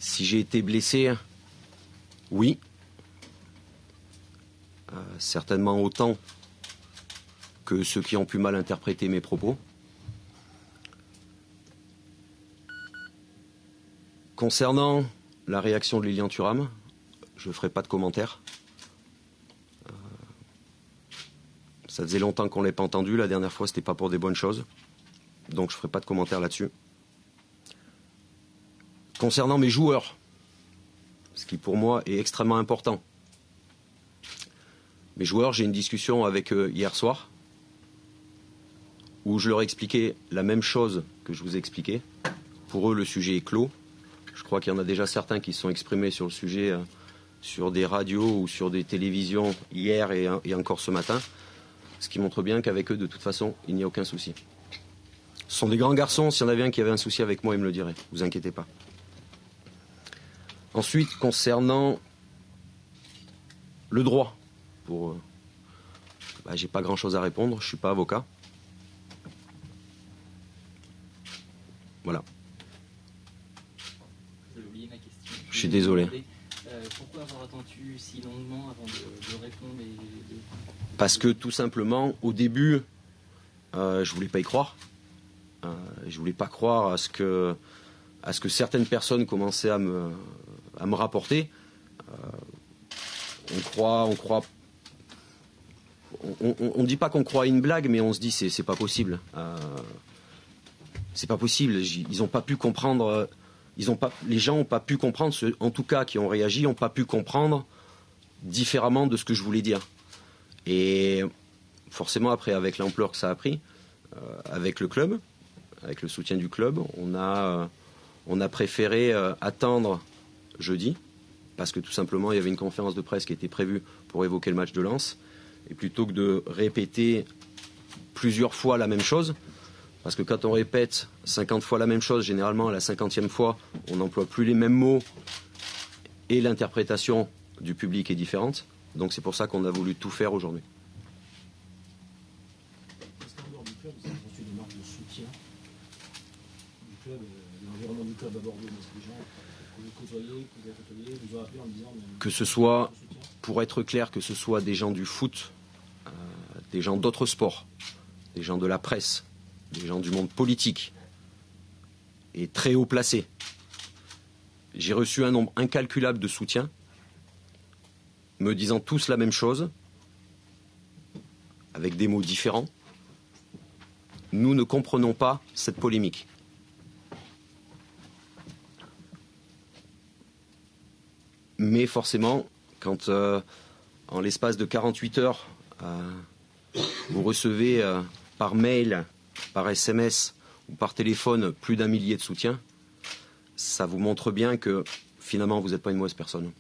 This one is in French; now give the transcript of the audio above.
Si j'ai été blessé, oui. Certainement autant que ceux qui ont pu mal interpréter mes propos. Concernant la réaction de Lilian Thuram, je ne ferai pas de commentaire. Ça faisait longtemps qu'on ne l'ait pas entendu. La dernière fois, ce n'était pas pour des bonnes choses. Donc je ne ferai pas de commentaire là-dessus. Concernant mes joueurs, ce qui pour moi est extrêmement important. Mes joueurs, j'ai une discussion avec eux hier soir où je leur ai expliqué la même chose que je vous ai expliqué. Pour eux, le sujet est clos. Je crois qu'il y en a déjà certains qui se sont exprimés sur le sujet sur des radios ou sur des télévisions hier et encore ce matin. Ce qui montre bien qu'avec eux, de toute façon, il n'y a aucun souci. Ce sont des grands garçons. S'il y en avait un qui avait un souci avec moi, il me le dirait. Ne vous inquiétez pas. Ensuite, concernant le droit, j'ai pas grand-chose à répondre. Je suis pas avocat. Voilà. J'ai oublié ma question. Je suis désolé. Pourquoi avoir attendu si longuement avant de répondre Parce que tout simplement, au début, je voulais pas y croire. Je voulais pas croire à ce que certaines personnes commençaient à me rapporter. On dit pas qu'on croit à une blague, mais on se dit c'est pas possible. C'est pas possible. Ils ont pas pu comprendre. Les gens n'ont pas pu comprendre. Ceux, en tout cas, qui ont réagi, n'ont pas pu comprendre différemment de ce que je voulais dire. Et forcément, après, avec l'ampleur que ça a pris, avec le club, avec le soutien du club, on a préféré attendre jeudi, parce que tout simplement, il y avait une conférence de presse qui était prévue pour évoquer le match de Lens. Et plutôt que de répéter plusieurs fois la même chose, parce que quand on répète 50 fois la même chose, généralement à la 50e fois, on n'emploie plus les mêmes mots et l'interprétation du public est différente. Donc c'est pour ça qu'on a voulu tout faire aujourd'hui. Est-ce qu'en dehors du club, vous avez reçu des marques de soutien du club, l'environnement du club à Bordeaux, est-ce que les gens que vous côtoyez, que vous avez côtoyé, vous ont appelé en disant... Que ce soit, pour être clair, que ce soit des gens du foot, des gens d'autres sports, des gens de la presse, des gens du monde politique et très haut placés. J'ai reçu un nombre incalculable de soutiens me disant tous la même chose, avec des mots différents. Nous ne comprenons pas cette polémique. Mais forcément, quand en l'espace de 48 heures, vous recevez par mail, par SMS ou par téléphone plus d'1 millier de soutiens, ça vous montre bien que finalement vous n'êtes pas une mauvaise personne.